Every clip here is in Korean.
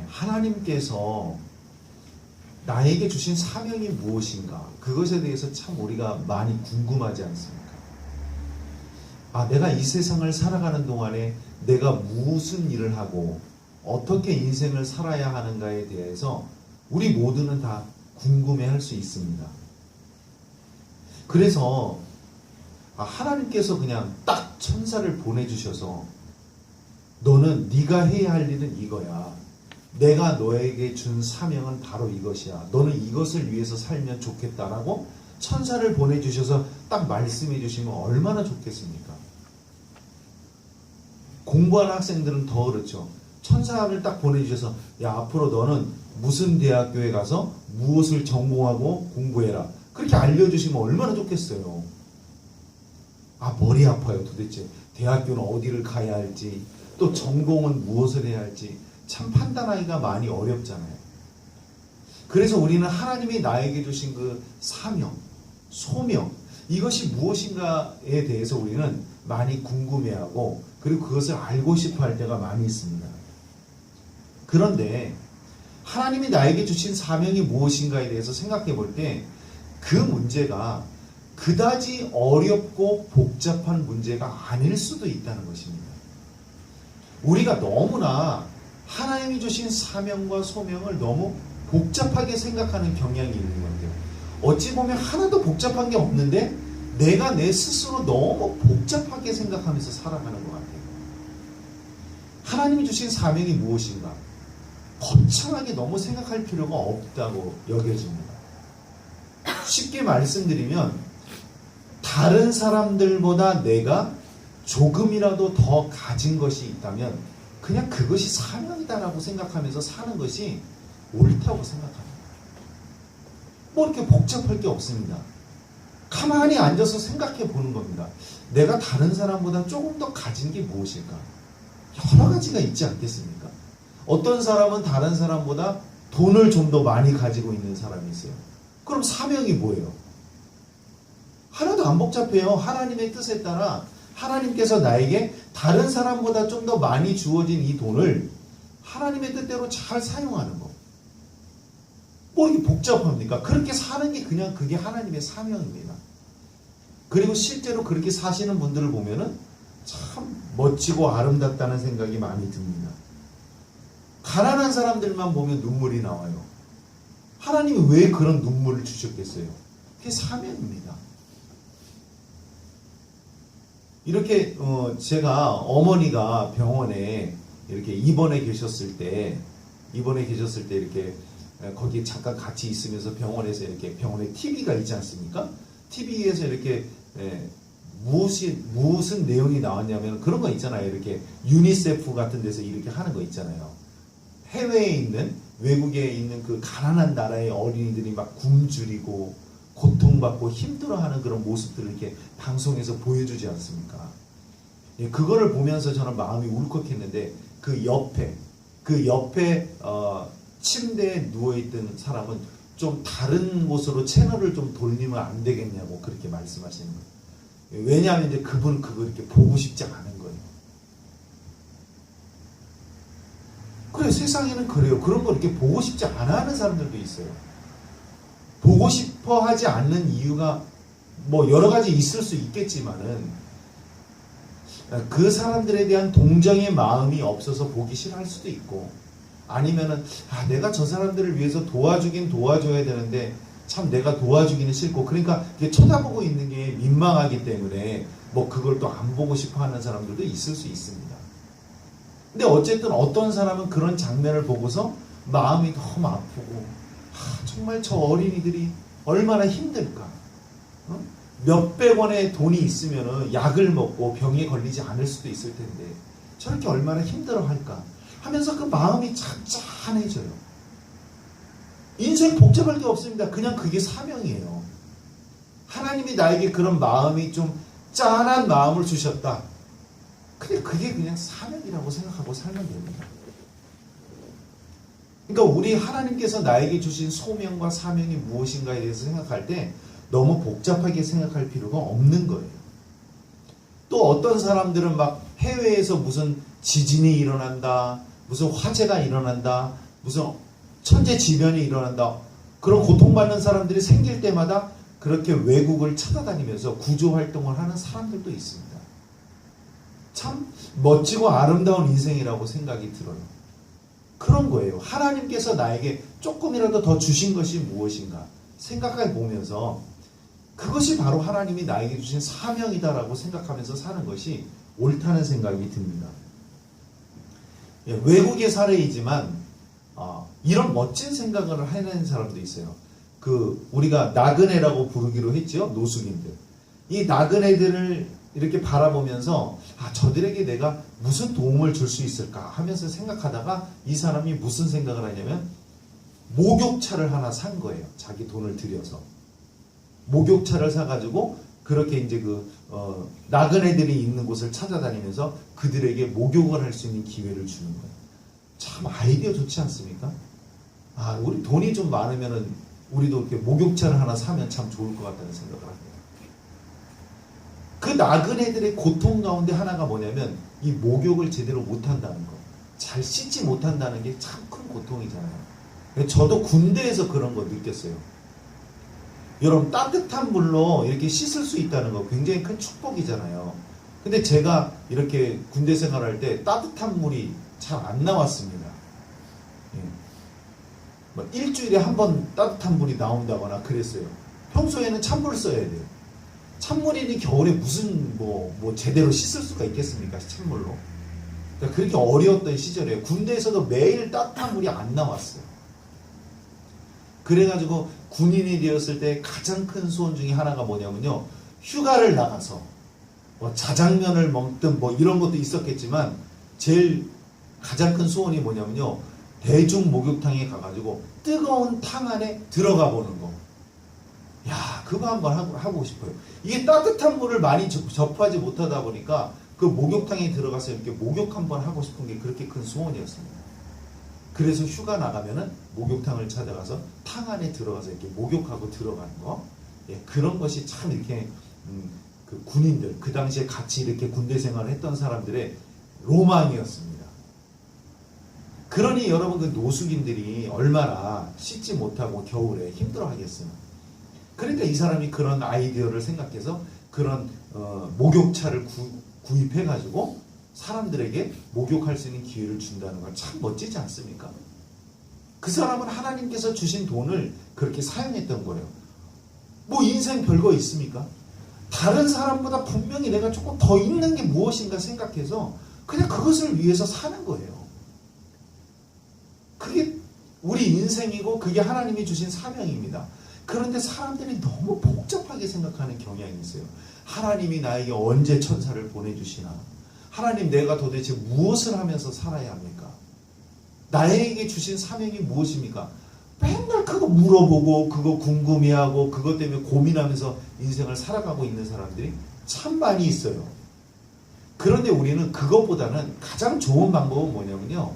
하나님께서 나에게 주신 사명이 무엇인가? 그것에 대해서 참 우리가 많이 궁금하지 않습니까? 내가 이 세상을 살아가는 동안에 내가 무슨 일을 하고 어떻게 인생을 살아야 하는가에 대해서 우리 모두는 다 궁금해할 수 있습니다. 그래서 하나님께서 그냥 딱 천사를 보내주셔서 너는 네가 해야 할 일은 이거야. 내가 너에게 준 사명은 바로 이것이야. 너는 이것을 위해서 살면 좋겠다라고 천사를 보내주셔서 딱 말씀해 주시면 얼마나 좋겠습니까? 공부하는 학생들은 더 그렇죠. 천사를 딱 보내주셔서 앞으로 너는 무슨 대학교에 가서 무엇을 전공하고 공부해라. 그렇게 알려주시면 얼마나 좋겠어요. 머리 아파요. 도대체 대학교는 어디를 가야 할지, 또 전공은 무엇을 해야 할지 참 판단하기가 많이 어렵잖아요. 그래서 우리는 하나님이 나에게 주신 그 사명, 소명, 이것이 무엇인가에 대해서 우리는 많이 궁금해하고 그리고 그것을 알고 싶어 할 때가 많이 있습니다. 그런데 하나님이 나에게 주신 사명이 무엇인가에 대해서 생각해 볼 때 그 문제가 그다지 어렵고 복잡한 문제가 아닐 수도 있다는 것입니다. 우리가 너무나 하나님이 주신 사명과 소명을 너무 복잡하게 생각하는 경향이 있는 것 같아요. 어찌 보면 하나도 복잡한 게 없는데 내가 내 스스로 너무 복잡하게 생각하면서 살아가는 것 같아요. 하나님이 주신 사명이 무엇인가? 거창하게 너무 생각할 필요가 없다고 여겨집니다. 쉽게 말씀드리면 다른 사람들보다 내가 조금이라도 더 가진 것이 있다면 그냥 그것이 사명이다라고 생각하면서 사는 것이 옳다고 생각합니다. 이렇게 복잡할 게 없습니다. 가만히 앉아서 생각해 보는 겁니다. 내가 다른 사람보다 조금 더 가진 게 무엇일까? 여러 가지가 있지 않겠습니까? 어떤 사람은 다른 사람보다 돈을 좀 더 많이 가지고 있는 사람이 있어요. 그럼 사명이 뭐예요? 하나도 안 복잡해요. 하나님의 뜻에 따라 하나님께서 나에게 다른 사람보다 좀 더 많이 주어진 이 돈을 하나님의 뜻대로 잘 사용하는 거. 이렇게 복잡합니까? 그렇게 사는 게 그냥 그게 하나님의 사명입니다. 그리고 실제로 그렇게 사시는 분들을 보면은 참 멋지고 아름답다는 생각이 많이 듭니다. 가난한 사람들만 보면 눈물이 나와요. 하나님이 왜 그런 눈물을 주셨겠어요? 그게 사명입니다. 이렇게 제가 어머니가 병원에 이렇게 입원해 계셨을 때 이렇게 거기 잠깐 같이 있으면서 병원에서 이렇게 병원에 TV가 있지 않습니까? TV에서 이렇게 무슨 내용이 나왔냐면 그런 거 있잖아요. 이렇게 유니세프 같은 데서 이렇게 하는 거 있잖아요. 해외에 있는 외국에 있는 그 가난한 나라의 어린이들이 막 굶주리고 고통받고 힘들어하는 그런 모습들을 이렇게 방송에서 보여주지 않습니까? 그거를 보면서 저는 마음이 울컥했는데 그 옆에 침대에 누워있던 사람은 좀 다른 곳으로 채널을 좀 돌리면 안 되겠냐고 그렇게 말씀하시는 거예요. 왜냐하면 이제 그분은 그거 이렇게 보고 싶지 않은 거예요. 그래, 세상에는 그래요. 그런 거 이렇게 보고 싶지 않아 하는 사람들도 있어요. 보고 싶어 하지 않는 이유가 여러 가지 있을 수 있겠지만은 그 사람들에 대한 동정의 마음이 없어서 보기 싫어할 수도 있고 아니면은 내가 저 사람들을 위해서 도와주긴 도와줘야 되는데 참 내가 도와주기는 싫고 그러니까 쳐다보고 있는 게 민망하기 때문에 그걸 또 안 보고 싶어 하는 사람들도 있을 수 있습니다. 근데 어쨌든 어떤 사람은 그런 장면을 보고서 마음이 너무 아프고 정말 저 어린이들이 얼마나 힘들까. 몇백 원의 돈이 있으면 약을 먹고 병에 걸리지 않을 수도 있을 텐데 저렇게 얼마나 힘들어할까 하면서 그 마음이 짠짠해져요. 인생 복잡할 게 없습니다. 그냥 그게 사명이에요. 하나님이 나에게 그런 마음이 좀 짠한 마음을 주셨다. 근데 그게 그냥 사명이라고 생각하고 살면 됩니다. 그러니까 우리 하나님께서 나에게 주신 소명과 사명이 무엇인가에 대해서 생각할 때 너무 복잡하게 생각할 필요가 없는 거예요. 또 어떤 사람들은 막 해외에서 무슨 지진이 일어난다, 무슨 화재가 일어난다, 무슨 천재지변이 일어난다, 그런 고통받는 사람들이 생길 때마다 그렇게 외국을 찾아다니면서 구조활동을 하는 사람들도 있습니다. 참 멋지고 아름다운 인생이라고 생각이 들어요. 그런 거예요. 하나님께서 나에게 조금이라도 더 주신 것이 무엇인가 생각해 보면서 그것이 바로 하나님이 나에게 주신 사명이다라고 생각하면서 사는 것이 옳다는 생각이 듭니다. 외국의 사례이지만 이런 멋진 생각을 해내는 사람도 있어요. 우리가 나그네라고 부르기로 했죠. 노숙인들. 이 나그네들을 이렇게 바라보면서 저들에게 내가 무슨 도움을 줄 수 있을까 하면서 생각하다가 이 사람이 무슨 생각을 하냐면 목욕차를 하나 산 거예요. 자기 돈을 들여서. 목욕차를 사가지고 그렇게 이제 나그네들이 있는 곳을 찾아다니면서 그들에게 목욕을 할 수 있는 기회를 주는 거예요. 참 아이디어 좋지 않습니까? 우리 돈이 좀 많으면은 우리도 이렇게 목욕차를 하나 사면 참 좋을 것 같다는 생각을 합니다. 그 나그네들의 고통 가운데 하나가 뭐냐면 이 목욕을 제대로 못한다는 거. 잘 씻지 못한다는 게 참 큰 고통이잖아요. 저도 군대에서 그런 거 느꼈어요. 여러분 따뜻한 물로 이렇게 씻을 수 있다는 거 굉장히 큰 축복이잖아요. 근데 제가 이렇게 군대 생활할 때 따뜻한 물이 잘 안 나왔습니다. 일주일에 한 번 따뜻한 물이 나온다거나 그랬어요. 평소에는 찬물을 써야 돼요. 찬물이니 겨울에 무슨 제대로 씻을 수가 있겠습니까? 찬물로. 그러니까 그렇게 어려웠던 시절이에요. 군대에서도 매일 따뜻한 물이 안 나왔어요. 그래가지고 군인이 되었을 때 가장 큰 소원 중에 하나가 뭐냐면요. 휴가를 나가서 자장면을 먹든 이런 것도 있었겠지만 제일 가장 큰 소원이 뭐냐면요. 대중 목욕탕에 가가지고 뜨거운 탕 안에 들어가 보는 거. 그거 한번 하고 싶어요. 이게 따뜻한 물을 많이 접하지 못하다 보니까 그 목욕탕에 들어가서 이렇게 목욕 한번 하고 싶은 게 그렇게 큰 소원이었습니다. 그래서 휴가 나가면은 목욕탕을 찾아가서 탕 안에 들어가서 이렇게 목욕하고 들어가는 거. 그런 것이 참 이렇게 그 군인들, 그 당시에 같이 이렇게 군대 생활을 했던 사람들의 로망이었습니다. 그러니 여러분 그 노숙인들이 얼마나 씻지 못하고 겨울에 힘들어 하겠어요. 그러니까 이 사람이 그런 아이디어를 생각해서 그런 목욕차를 구입해가지고 사람들에게 목욕할 수 있는 기회를 준다는 건 참 멋지지 않습니까? 그 사람은 하나님께서 주신 돈을 그렇게 사용했던 거예요. 인생 별거 있습니까? 다른 사람보다 분명히 내가 조금 더 있는 게 무엇인가 생각해서 그냥 그것을 위해서 사는 거예요. 그게 우리 인생이고 그게 하나님이 주신 사명입니다. 그런데 사람들이 너무 복잡하게 생각하는 경향이 있어요. 하나님이 나에게 언제 천사를 보내주시나? 하나님 내가 도대체 무엇을 하면서 살아야 합니까? 나에게 주신 사명이 무엇입니까? 맨날 그거 물어보고 그거 궁금해하고 그것 때문에 고민하면서 인생을 살아가고 있는 사람들이 참 많이 있어요. 그런데 우리는 그것보다는 가장 좋은 방법은 뭐냐면요.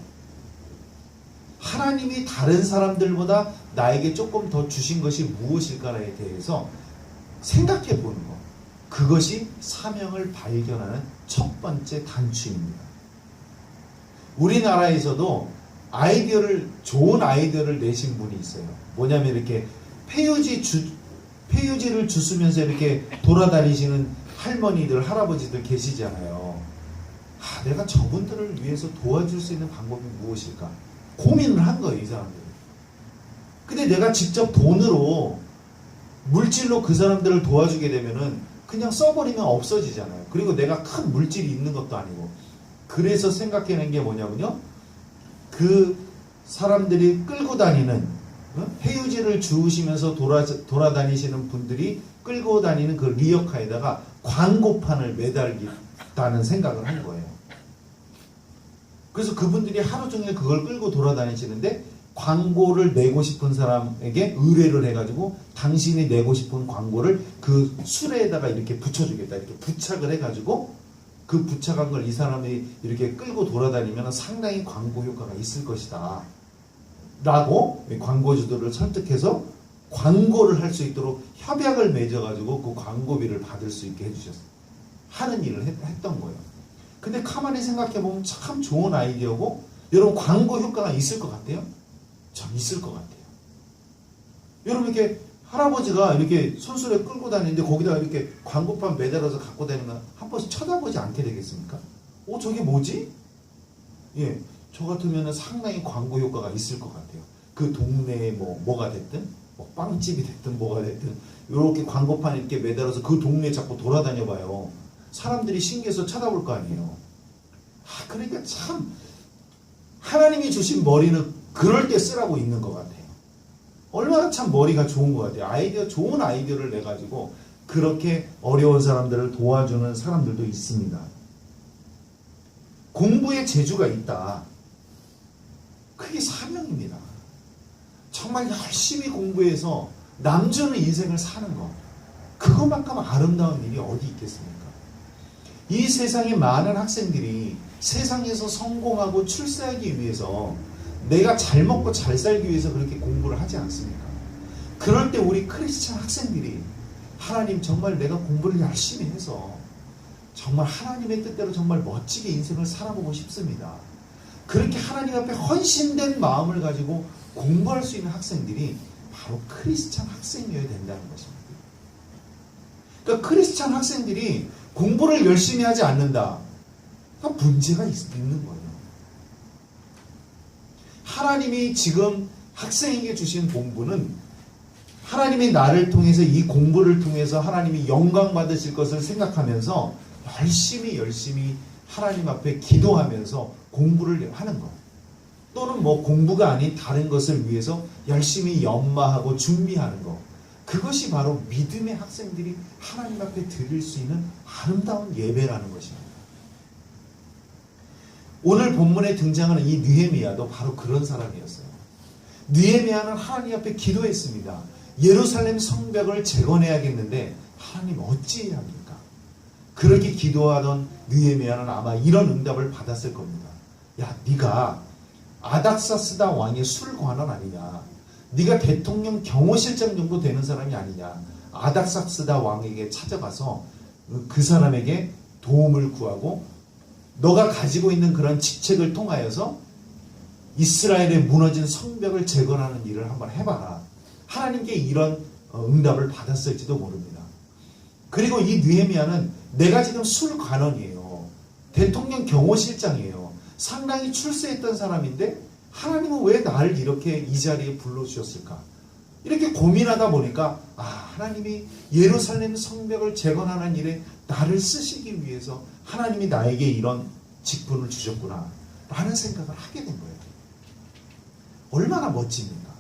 하나님이 다른 사람들보다 나에게 조금 더 주신 것이 무엇일까에 대해서 생각해 보는 것. 그것이 사명을 발견하는 첫 번째 단추입니다. 우리나라에서도 좋은 아이디어를 내신 분이 있어요. 뭐냐면 이렇게 폐유지를 주스면서 이렇게 돌아다니시는 할머니들, 할아버지들 계시잖아요. 내가 저분들을 위해서 도와줄 수 있는 방법이 무엇일까? 고민을 한 거예요, 이 사람들이. 근데 내가 직접 돈으로, 물질로 그 사람들을 도와주게 되면은 그냥 써버리면 없어지잖아요. 그리고 내가 큰 물질이 있는 것도 아니고. 그래서 생각해낸 게 뭐냐면요. 그 사람들이 끌고 다니는, 폐유지를 주우시면서 돌아다니시는 분들이 끌고 다니는 그 리어카에다가 광고판을 매달겠다는 생각을 한 거예요. 그래서 그분들이 하루 종일 그걸 끌고 돌아다니시는데 광고를 내고 싶은 사람에게 의뢰를 해가지고 당신이 내고 싶은 광고를 그 수레에다가 이렇게 붙여주겠다. 이렇게 부착을 해가지고 그 부착한 걸 이 사람이 이렇게 끌고 돌아다니면 상당히 광고 효과가 있을 것이다. 라고 광고주들을 설득해서 광고를 할 수 있도록 협약을 맺어가지고 그 광고비를 받을 수 있게 해주셨어요. 하는 일을 했던 거예요. 근데 가만히 생각해보면 참 좋은 아이디어고 여러분 광고 효과가 있을 것 같아요? 전 있을 것 같아요. 여러분 이렇게 할아버지가 이렇게 손수레 끌고 다니는데 거기다가 이렇게 광고판 매달아서 갖고 다니면 한 번씩 쳐다보지 않게 되겠습니까? 저게 뭐지? 예, 저 같으면 상당히 광고 효과가 있을 것 같아요. 그 동네에 뭐가 됐든, 빵집이 됐든 뭐가 됐든, 이렇게 광고판 이렇게 매달아서 그 동네에 자꾸 돌아다녀 봐요. 사람들이 신기해서 쳐다볼 거 아니에요. 그러니까 참, 하나님이 주신 머리는 그럴 때 쓰라고 있는 것 같아요. 얼마나 참 머리가 좋은 것 같아요. 좋은 아이디어를 내가지고 그렇게 어려운 사람들을 도와주는 사람들도 있습니다. 공부에 재주가 있다. 그게 사명입니다. 정말 열심히 공부해서 남주는 인생을 사는 것. 그것만큼 아름다운 일이 어디 있겠습니까? 이 세상에 많은 학생들이 세상에서 성공하고 출세하기 위해서 내가 잘 먹고 잘 살기 위해서 그렇게 공부를 하지 않습니까? 그럴 때 우리 크리스찬 학생들이 하나님 정말 내가 공부를 열심히 해서 정말 하나님의 뜻대로 정말 멋지게 인생을 살아보고 싶습니다. 그렇게 하나님 앞에 헌신된 마음을 가지고 공부할 수 있는 학생들이 바로 크리스찬 학생이어야 된다는 것입니다. 그러니까 크리스찬 학생들이 공부를 열심히 하지 않는다. 그러니까 문제가 있는 거예요. 하나님이 지금 학생에게 주신 본분은 하나님이 나를 통해서 이 공부를 통해서 하나님이 영광 받으실 것을 생각하면서 열심히 하나님 앞에 기도하면서 공부를 하는 것. 또는 공부가 아닌 다른 것을 위해서 열심히 연마하고 준비하는 것. 그것이 바로 믿음의 학생들이 하나님 앞에 드릴 수 있는 아름다운 예배라는 것입니다. 오늘 본문에 등장하는 이 느헤미야도 바로 그런 사람이었어요. 느헤미야는 하나님 앞에 기도했습니다. 예루살렘 성벽을 재건해야겠는데 하나님 어찌해야 합니까? 그렇게 기도하던 느헤미야는 아마 이런 응답을 받았을 겁니다. 야, 네가 아닥사스다 왕의 술관원 아니냐? 네가 대통령 경호실장 정도 되는 사람이 아니냐? 아닥사스다 왕에게 찾아가서 그 사람에게 도움을 구하고 너가 가지고 있는 그런 직책을 통하여서 이스라엘의 무너진 성벽을 재건하는 일을 한번 해봐라. 하나님께 이런 응답을 받았을지도 모릅니다. 그리고 이 느헤미야는 내가 지금 술관원이에요. 대통령 경호실장이에요. 상당히 출세했던 사람인데 하나님은 왜 나를 이렇게 이 자리에 불러주셨을까? 이렇게 고민하다 보니까 하나님이 예루살렘 성벽을 재건하는 일에 나를 쓰시기 위해서 하나님이 나에게 이런 직분을 주셨구나 라는 생각을 하게 된 거예요. 얼마나 멋집니까?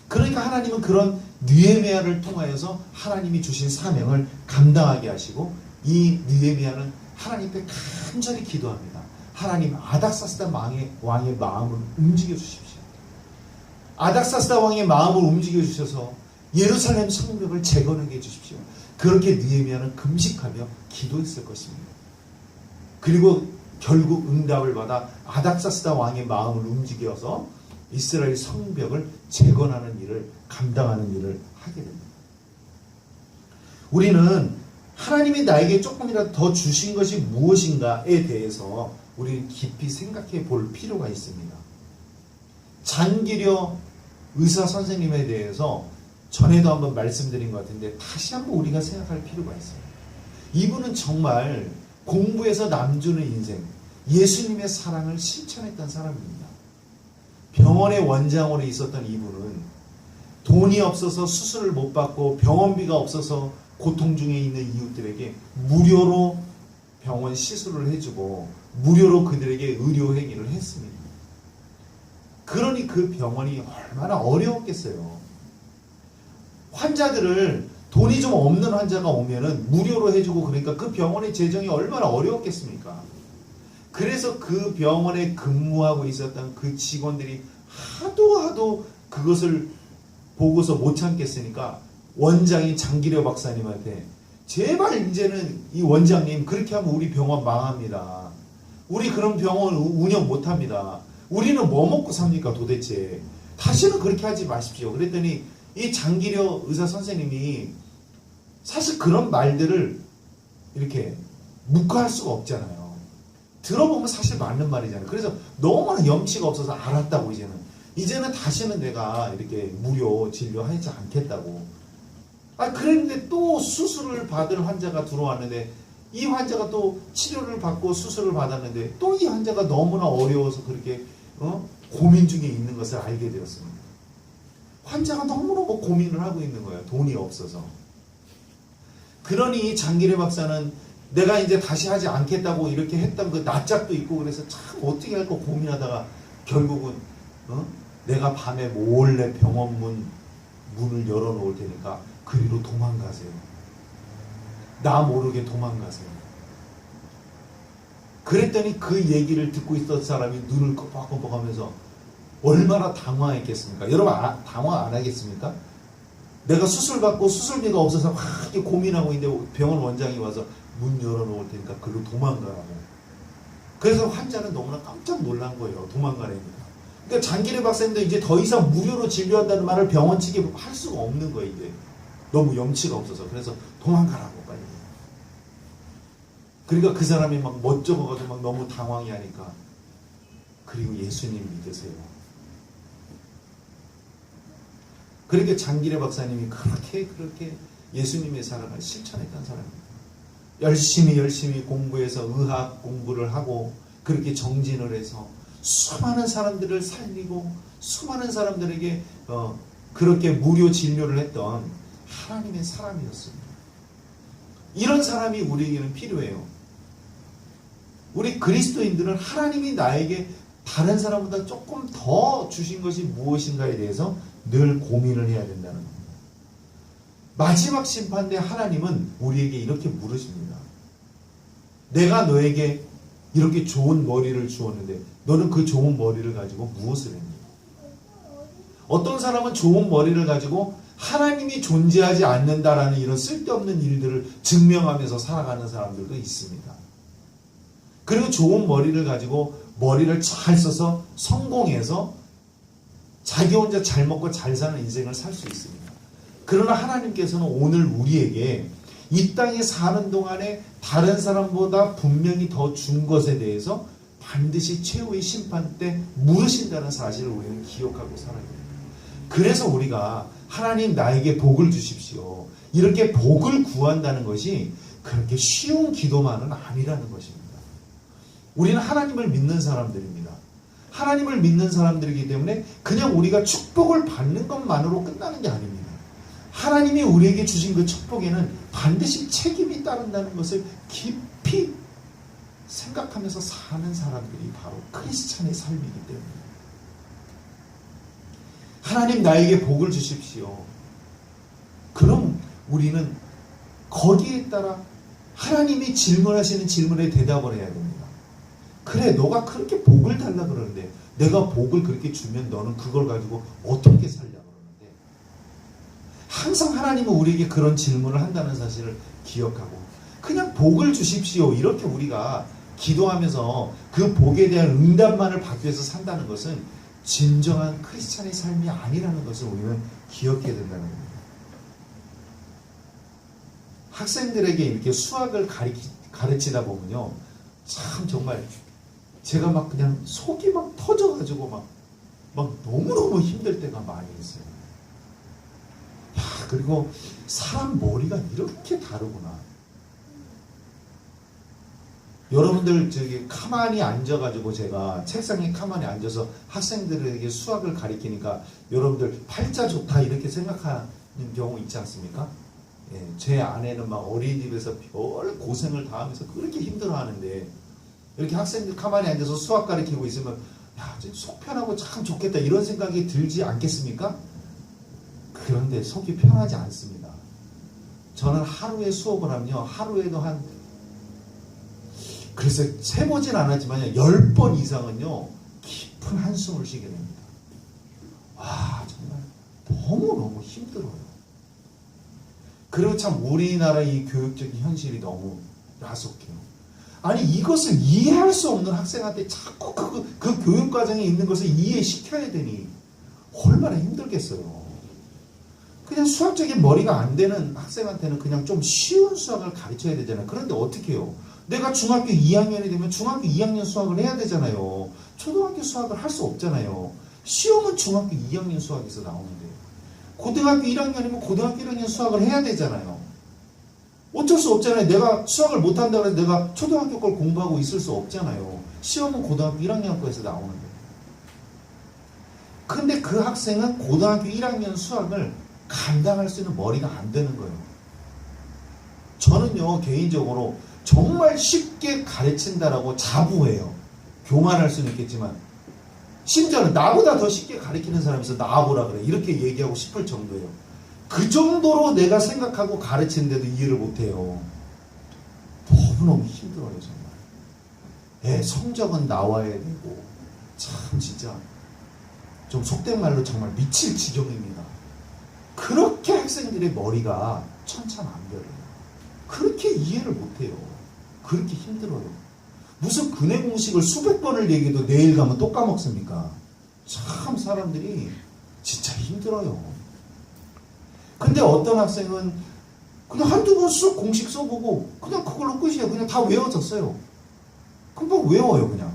그러니까 하나님은 그런 느헤미야를 통하여서 하나님이 주신 사명을 감당하게 하시고 이 느헤미야는 하나님 앞에 간절히 기도합니다. 하나님 아닥사스다 왕의 마음을 움직여 주십시오. 아닥사스다 왕의 마음을 움직여 주셔서 예루살렘 성벽을 재건하게 해주십시오. 그렇게 느헤미야는 금식하며 기도했을 것입니다. 그리고 결국 응답을 받아 아닥사스다 왕의 마음을 움직여서 이스라엘 성벽을 재건하는 일을 감당하는 일을 하게 됩니다. 우리는 하나님이 나에게 조금이라도 더 주신 것이 무엇인가에 대해서 우리는 깊이 생각해 볼 필요가 있습니다. 잔기려 의사 선생님에 대해서 전에도 한번 말씀드린 것 같은데 다시 한번 우리가 생각할 필요가 있어요. 이분은 정말 공부에서 남주는 인생, 예수님의 사랑을 실천했던 사람입니다. 병원의 원장으로 있었던 이분은 돈이 없어서 수술을 못 받고 병원비가 없어서 고통 중에 있는 이웃들에게 무료로 병원 시술을 해주고 무료로 그들에게 의료 행위를 했습니다. 그러니 그 병원이 얼마나 어려웠겠어요. 환자들을 돈이 좀 없는 환자가 오면은 무료로 해주고 그러니까 그 병원의 재정이 얼마나 어려웠겠습니까? 그래서 그 병원에 근무하고 있었던 그 직원들이 하도 그것을 보고서 못 참겠으니까 원장인 장기려 박사님한테 제발 이제는 이 원장님 그렇게 하면 우리 병원 망합니다. 우리 그런 병원 운영 못합니다. 우리는 뭐 먹고 삽니까 도대체. 다시는 그렇게 하지 마십시오. 그랬더니 이 장기려 의사 선생님이 사실 그런 말들을 이렇게 묵과할 수가 없잖아요. 들어보면 사실 맞는 말이잖아요. 그래서 너무나 염치가 없어서 알았다고 이제는 다시는 내가 이렇게 무료 진료하지 않겠다고. 그랬는데 또 수술을 받을 환자가 들어왔는데 이 환자가 또 치료를 받고 수술을 받았는데 또 이 환자가 너무나 어려워서 그렇게 고민 중에 있는 것을 알게 되었습니다. 환자가 너무너무 고민을 하고 있는 거예요. 돈이 없어서. 그러니 장기래 박사는 내가 이제 다시 하지 않겠다고 이렇게 했던 그 낯짝도 있고 그래서 참 어떻게 할까 고민하다가 결국은 내가 밤에 몰래 병원 문을 열어놓을 테니까 그리로 도망가세요. 나 모르게 도망가세요. 그랬더니 그 얘기를 듣고 있던 사람이 눈을 껌뻑껌뻑 하면서 얼마나 당황했겠습니까? 여러분 당황 안 하겠습니까? 내가 수술 받고 수술비가 없어서 막 이렇게 고민하고 있는데 병원 원장이 와서 문 열어놓을 테니까 그리로 도망가라고. 그래서 환자는 너무나 깜짝 놀란 거예요. 도망가라니까. 그러니까 장기래 박사님도 이제 더 이상 무료로 진료한다는 말을 병원 측에 할 수가 없는 거예요. 이제 너무 염치가 없어서. 그래서 도망가라고 빨리. 그러니까 그 사람이 막 멋쩍어가지고 막 너무 당황해 하니까 그리고 예수님 믿으세요. 그러니까 장기래 박사님이 그렇게 예수님의 사랑을 실천했던 사람입니다. 열심히 공부해서 의학 공부를 하고 그렇게 정진을 해서 수많은 사람들을 살리고 수많은 사람들에게 그렇게 무료 진료를 했던 하나님의 사람이었습니다. 이런 사람이 우리에게는 필요해요. 우리 그리스도인들은 하나님이 나에게 다른 사람보다 조금 더 주신 것이 무엇인가에 대해서 늘 고민을 해야 된다는 겁니다. 마지막 심판 때 하나님은 우리에게 이렇게 물으십니다. 내가 너에게 이렇게 좋은 머리를 주었는데 너는 그 좋은 머리를 가지고 무엇을 했니? 어떤 사람은 좋은 머리를 가지고 하나님이 존재하지 않는다라는 이런 쓸데없는 일들을 증명하면서 살아가는 사람들도 있습니다. 그리고 좋은 머리를 가지고 머리를 잘 써서 성공해서 자기 혼자 잘 먹고 잘 사는 인생을 살 수 있습니다. 그러나 하나님께서는 오늘 우리에게 이 땅에 사는 동안에 다른 사람보다 분명히 더 준 것에 대해서 반드시 최후의 심판 때 물으신다는 사실을 우리는 기억하고 살아야 됩니다. 그래서 우리가 하나님 나에게 복을 주십시오. 이렇게 복을 구한다는 것이 그렇게 쉬운 기도만은 아니라는 것입니다. 우리는 하나님을 믿는 사람들입니다. 하나님을 믿는 사람들이기 때문에 그냥 우리가 축복을 받는 것만으로 끝나는 게 아닙니다. 하나님이 우리에게 주신 그 축복에는 반드시 책임이 따른다는 것을 깊이 생각하면서 사는 사람들이 바로 크리스찬의 삶이기 때문에 하나님 나에게 복을 주십시오. 그럼 우리는 거기에 따라 하나님이 질문하시는 질문에 대답을 해야 됩니다. 그래, 너가 그렇게 복을 달라 그러는데 내가 복을 그렇게 주면 너는 그걸 가지고 어떻게 살려 그러는데 항상 하나님은 우리에게 그런 질문을 한다는 사실을 기억하고 그냥 복을 주십시오 이렇게 우리가 기도하면서 그 복에 대한 응답만을 받기 위해서 산다는 것은 진정한 크리스찬의 삶이 아니라는 것을 우리는 기억해야 된다는 겁니다. 학생들에게 이렇게 수학을 가르치다 보면요, 참 정말 제가 막 그냥 속이 막 터져가지고 막 너무너무 힘들 때가 많이 있어요. 야, 그리고 사람 머리가 이렇게 다르구나. 여러분들 저기 가만히 앉아가지고 제가 책상에 가만히 앉아서 학생들에게 수학을 가르치니까 여러분들 팔자 좋다 이렇게 생각하는 경우 있지 않습니까? 예, 제 아내는 막 어린이집에서 별 고생을 다 하면서 그렇게 힘들어하는데 이렇게 학생들 가만히 앉아서 수학 가르치고 있으면 야, 속 편하고 참 좋겠다 이런 생각이 들지 않겠습니까? 그런데 속이 편하지 않습니다. 저는 하루에 수업을 하면요, 하루에도 그래서 세보진 않았지만 10번 이상은요 깊은 한숨을 쉬게 됩니다. 와, 정말 너무너무 힘들어요. 그리고 참 우리나라 이 교육적인 현실이 너무 야속해요. 아니 이것을 이해할 수 없는 학생한테 자꾸 그 교육과정에 있는 것을 이해시켜야 되니 얼마나 힘들겠어요. 그냥 수학적인 머리가 안 되는 학생한테는 그냥 좀 쉬운 수학을 가르쳐야 되잖아요. 그런데 어떻게 해요? 내가 중학교 2학년이 되면 중학교 2학년 수학을 해야 되잖아요. 초등학교 수학을 할 수 없잖아요. 시험은 중학교 2학년 수학에서 나오는데 고등학교 1학년이면 고등학교 1학년 수학을 해야 되잖아요. 어쩔 수 없잖아요. 내가 수학을 못한다고 해서 내가 초등학교 걸 공부하고 있을 수 없잖아요. 시험은 고등학교 1학년 거에서 나오는데. 근데 그 학생은 고등학교 1학년 수학을 감당할 수 있는 머리가 안 되는 거예요. 저는요, 개인적으로 정말 쉽게 가르친다라고 자부해요. 교만할 수는 있겠지만. 심지어는 나보다 더 쉽게 가르치는 사람이 있어 나보라 그래. 이렇게 얘기하고 싶을 정도예요. 그 정도로 내가 생각하고 가르치는데도 이해를 못해요. 너무너무 힘들어요, 정말. 예, 성적은 나와야 되고, 참, 진짜, 좀 속된 말로 정말 미칠 지경입니다. 그렇게 학생들의 머리가 천차만별이에요. 그렇게 이해를 못해요. 그렇게 힘들어요. 무슨 근해 공식을 수백 번을 얘기해도 내일 가면 또 까먹습니까? 참 사람들이 진짜 힘들어요. 근데 어떤 학생은 그냥 한두 번 쑥 공식 써보고 그냥 그걸로 끝이에요. 그냥 다 외워졌어요. 금방 외워요, 그냥.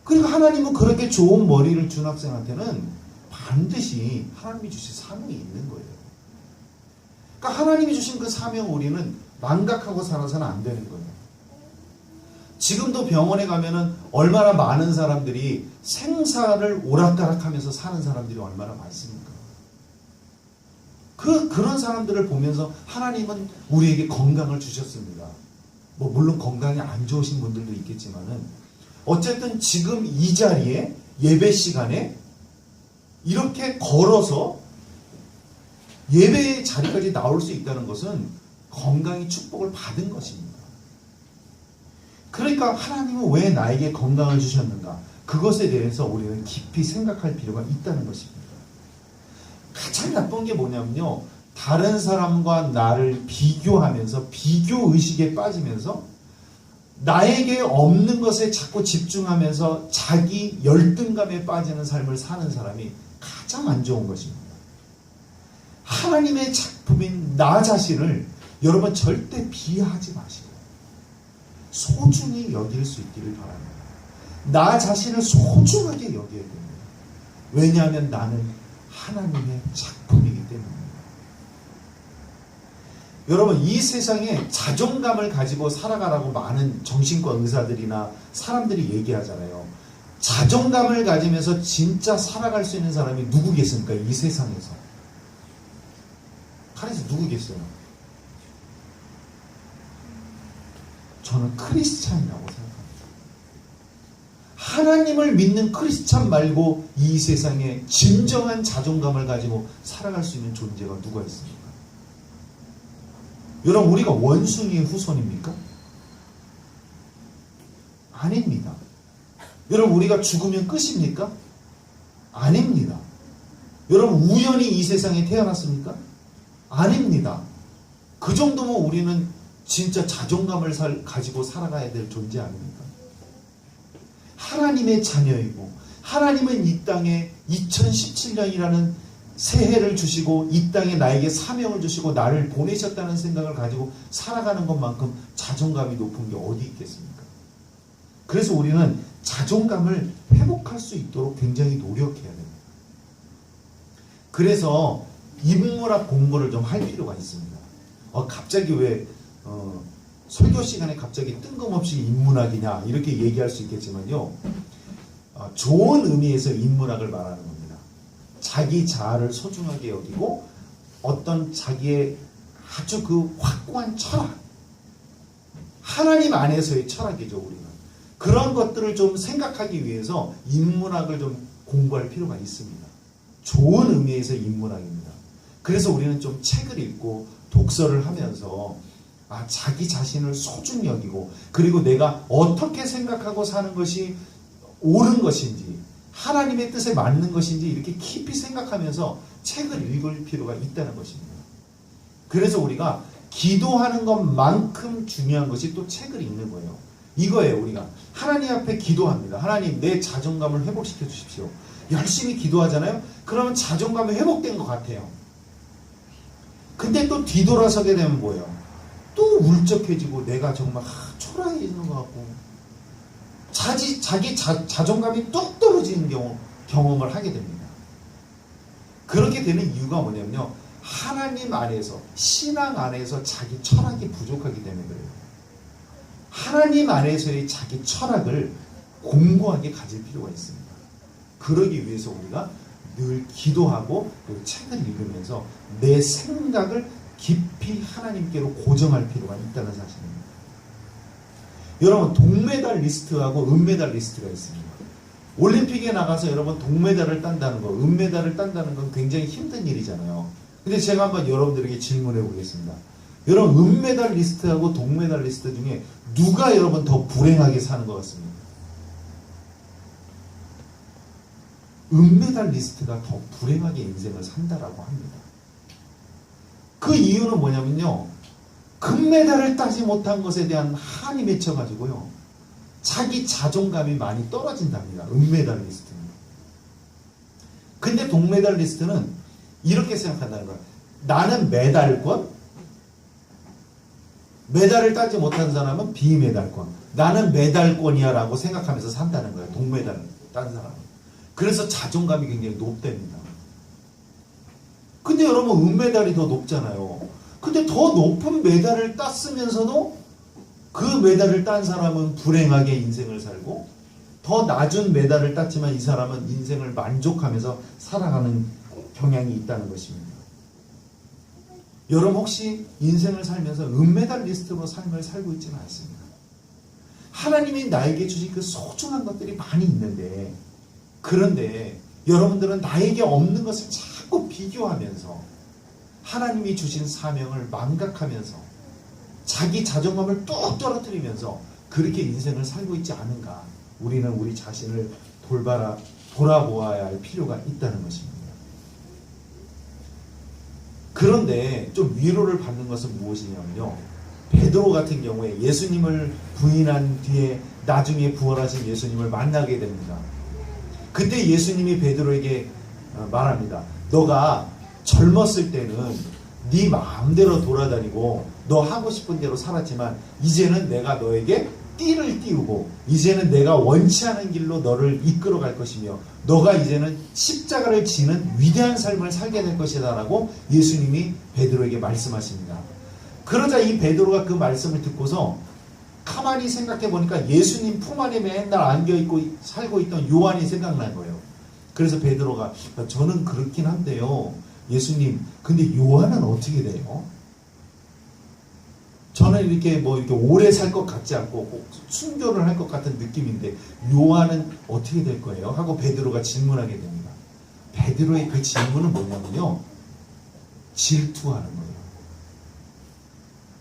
그러니까 하나님은 그렇게 좋은 머리를 준 학생한테는 반드시 하나님이 주신 사명이 있는 거예요. 그러니까 하나님이 주신 그 사명을 우리는 망각하고 살아서는 안 되는 거예요. 지금도 병원에 가면은 얼마나 많은 사람들이 생사를 오락가락하면서 사는 사람들이 얼마나 많습니까? 그런 사람들을 보면서 하나님은 우리에게 건강을 주셨습니다. 뭐 물론 건강이 안 좋으신 분들도 있겠지만은 어쨌든 지금 이 자리에 예배 시간에 이렇게 걸어서 예배의 자리까지 나올 수 있다는 것은 건강의 축복을 받은 것입니다. 그러니까 하나님은 왜 나에게 건강을 주셨는가? 그것에 대해서 우리는 깊이 생각할 필요가 있다는 것입니다. 가장 나쁜 게 뭐냐면요. 다른 사람과 나를 비교하면서 비교의식에 빠지면서 나에게 없는 것에 자꾸 집중하면서 자기 열등감에 빠지는 삶을 사는 사람이 가장 안 좋은 것입니다. 하나님의 작품인 나 자신을 여러분 절대 비하하지 마시고 소중히 여길 수 있기를 바랍니다. 나 자신을 소중하게 여겨야 됩니다. 왜냐하면 나는 하나님의 작품이기 때문입니다. 여러분 이 세상에 자존감을 가지고 살아가라고 많은 정신과 의사들이나 사람들이 얘기하잖아요. 자존감을 가지면서 진짜 살아갈 수 있는 사람이 누구겠습니까? 이 세상에서. 가르쳐 누구겠어요? 저는 크리스찬이라고 생각합니다. 하나님을 믿는 크리스찬 말고 이 세상에 진정한 자존감을 가지고 살아갈 수 있는 존재가 누가 있습니까? 여러분 우리가 원숭이의 후손입니까? 아닙니다. 여러분 우리가 죽으면 끝입니까? 아닙니다. 여러분 우연히 이 세상에 태어났습니까? 아닙니다. 그 정도면 우리는 진짜 자존감을 가지고 살아가야 될 존재 아닙니까? 하나님의 자녀이고 하나님은 이 땅에 2017년이라는 새해를 주시고 이 땅에 나에게 사명을 주시고 나를 보내셨다는 생각을 가지고 살아가는 것만큼 자존감이 높은 게 어디 있겠습니까? 그래서 우리는 자존감을 회복할 수 있도록 굉장히 노력해야 됩니다. 그래서 인문학 공부를 좀 할 필요가 있습니다. 갑자기 왜 설교 시간에 갑자기 뜬금없이 인문학이냐 이렇게 얘기할 수 있겠지만요. 좋은 의미에서 인문학을 말하는 겁니다. 자기 자아를 소중하게 여기고 어떤 자기의 아주 그 확고한 철학, 하나님 안에서의 철학이죠. 우리는 그런 것들을 좀 생각하기 위해서 인문학을 좀 공부할 필요가 있습니다. 좋은 의미에서 인문학입니다. 그래서 우리는 좀 책을 읽고 독서를 하면서 자기 자신을 소중히 여기고 그리고 내가 어떻게 생각하고 사는 것이 옳은 것인지 하나님의 뜻에 맞는 것인지 이렇게 깊이 생각하면서 책을 읽을 필요가 있다는 것입니다. 그래서 우리가 기도하는 것만큼 중요한 것이 또 책을 읽는 거예요. 이거예요. 우리가 하나님 앞에 기도합니다. 하나님 내 자존감을 회복시켜 주십시오. 열심히 기도하잖아요. 그러면 자존감이 회복된 것 같아요. 근데 또 뒤돌아서게 되면 뭐예요? 또 울적해지고 내가 정말 초라해지는 것 같고 자기 자존감이 뚝 떨어지는 경험을 하게 됩니다. 그렇게 되는 이유가 뭐냐면요. 하나님 안에서, 신앙 안에서 자기 철학이 부족하기 때문에 그래요. 하나님 안에서의 자기 철학을 공고하게 가질 필요가 있습니다. 그러기 위해서 우리가 늘 기도하고 그리고 책을 읽으면서 내 생각을 깊이 하나님께로 고정할 필요가 있다는 사실입니다. 여러분, 동메달리스트하고 은메달리스트가 있습니다. 올림픽에 나가서 여러분 동메달을 딴다는 거, 은메달을 딴다는 건 굉장히 힘든 일이잖아요. 근데 제가 한번 여러분들에게 질문해 보겠습니다. 여러분, 은메달리스트하고 동메달리스트 중에 누가 여러분 더 불행하게 사는 것 같습니까? 은메달리스트가 더 불행하게 인생을 산다라고 합니다. 그 이유는 뭐냐면요. 금메달을 따지 못한 것에 대한 한이 맺혀가지고요. 자기 자존감이 많이 떨어진답니다. 은메달리스트는. 근데 동메달리스트는 이렇게 생각한다는 거예요. 나는 메달권, 메달을 따지 못한 사람은 비메달권. 나는 메달권이야 라고 생각하면서 산다는 거예요. 동메달을 딴 사람은. 그래서 자존감이 굉장히 높답니다. 근데 여러분, 은메달이 더 높잖아요. 근데 더 높은 메달을 땄으면서도 그 메달을 딴 사람은 불행하게 인생을 살고, 더 낮은 메달을 땄지만 이 사람은 인생을 만족하면서 살아가는 경향이 있다는 것입니다. 여러분, 혹시 인생을 살면서 은메달리스트로 삶을 살고 있지는 않습니다. 하나님이 나에게 주신 그 소중한 것들이 많이 있는데, 그런데 여러분들은 나에게 없는 것을 자꾸 비교하면서 하나님이 주신 사명을 망각하면서 자기 자존감을 뚝 떨어뜨리면서 그렇게 인생을 살고 있지 않은가. 우리는 우리 자신을 돌아보아야 할 필요가 있다는 것입니다. 그런데 좀 위로를 받는 것은 무엇이냐면요. 베드로 같은 경우에 예수님을 부인한 뒤에 나중에 부활하신 예수님을 만나게 됩니다. 그때 예수님이 베드로에게 말합니다. 너가 젊었을 때는 네 마음대로 돌아다니고 너 하고 싶은 대로 살았지만 이제는 내가 너에게 띠를 띄우고 이제는 내가 원치 않은 길로 너를 이끌어 갈 것이며 너가 이제는 십자가를 지는 위대한 삶을 살게 될 것이다 라고 예수님이 베드로에게 말씀하십니다. 그러자 이 베드로가 그 말씀을 듣고서 가만히 생각해 보니까 예수님 품 안에 맨날 안겨있고 살고 있던 요한이 생각난 거예요. 그래서 베드로가 저는 그렇긴 한데요. 예수님, 근데 요한은 어떻게 돼요? 저는 이렇게 오래 살 것 같지 않고 꼭 순교를 할 것 같은 느낌인데 요한은 어떻게 될 거예요? 하고 베드로가 질문하게 됩니다. 베드로의 그 질문은 뭐냐면요. 질투하는 거예요.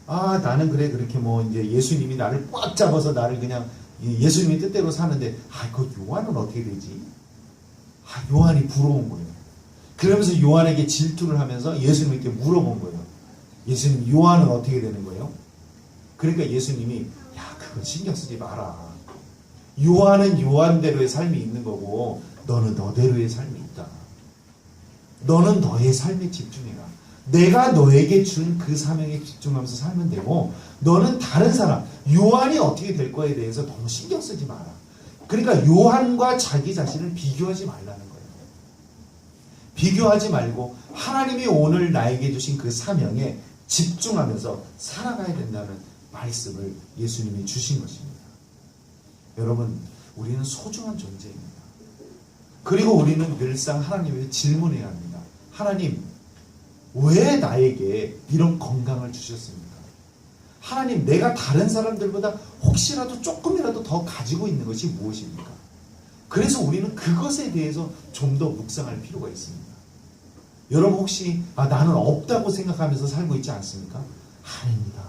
아, 나는 그래 그렇게 이제 예수님이 나를 꽉 잡아서 나를 그냥 예수님의 뜻대로 사는데 그 요한은 어떻게 되지? 요한이 부러운 거예요. 그러면서 요한에게 질투를 하면서 예수님께 물어본 거예요. 예수님, 요한은 어떻게 되는 거예요? 그러니까 예수님이 그건 신경 쓰지 마라. 요한은 요한대로의 삶이 있는 거고 너는 너대로의 삶이 있다. 너는 너의 삶에 집중해라. 내가 너에게 준 그 사명에 집중하면서 살면 되고 너는 다른 사람, 요한이 어떻게 될 거에 대해서 너무 신경 쓰지 마라. 그러니까 요한과 자기 자신을 비교하지 말라는 거예요. 비교하지 말고 하나님이 오늘 나에게 주신 그 사명에 집중하면서 살아가야 된다는 말씀을 예수님이 주신 것입니다. 여러분, 우리는 소중한 존재입니다. 그리고 우리는 늘상 하나님에게 질문해야 합니다. 하나님, 왜 나에게 이런 건강을 주셨습니까? 하나님, 내가 다른 사람들보다 혹시라도 조금이라도 더 가지고 있는 것이 무엇입니까? 그래서 우리는 그것에 대해서 좀 더 묵상할 필요가 있습니다. 여러분 혹시 나는 없다고 생각하면서 살고 있지 않습니까? 아닙니다.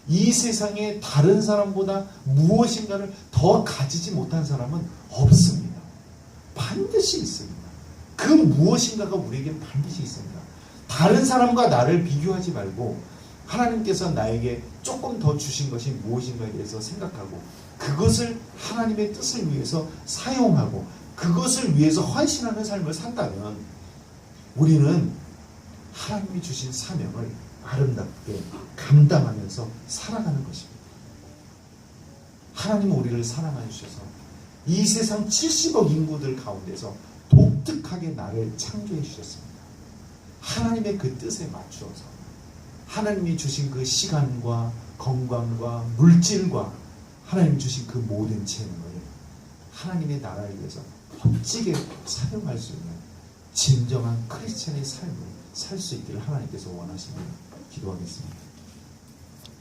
이 세상에 다른 사람보다 무엇인가를 더 가지지 못한 사람은 없습니다. 반드시 있습니다. 그 무엇인가가 우리에게 반드시 있습니다. 다른 사람과 나를 비교하지 말고 하나님께서 나에게 조금 더 주신 것이 무엇인가에 대해서 생각하고 그것을 하나님의 뜻을 위해서 사용하고 그것을 위해서 헌신하는 삶을 산다면 우리는 하나님이 주신 사명을 아름답게 감당하면서 살아가는 것입니다. 하나님은 우리를 사랑하여 주셔서 이 세상 70억 인구들 가운데서 독특하게 나를 창조해 주셨습니다. 하나님의 그 뜻에 맞추어서 하나님이 주신 그 시간과 건강과 물질과 하나님이 주신 그 모든 재능을 하나님의 나라를 위해서 멋지게 사용할 수 있는 진정한 크리스찬의 삶을 살 수 있기를 하나님께서 원하십니다. 기도하겠습니다.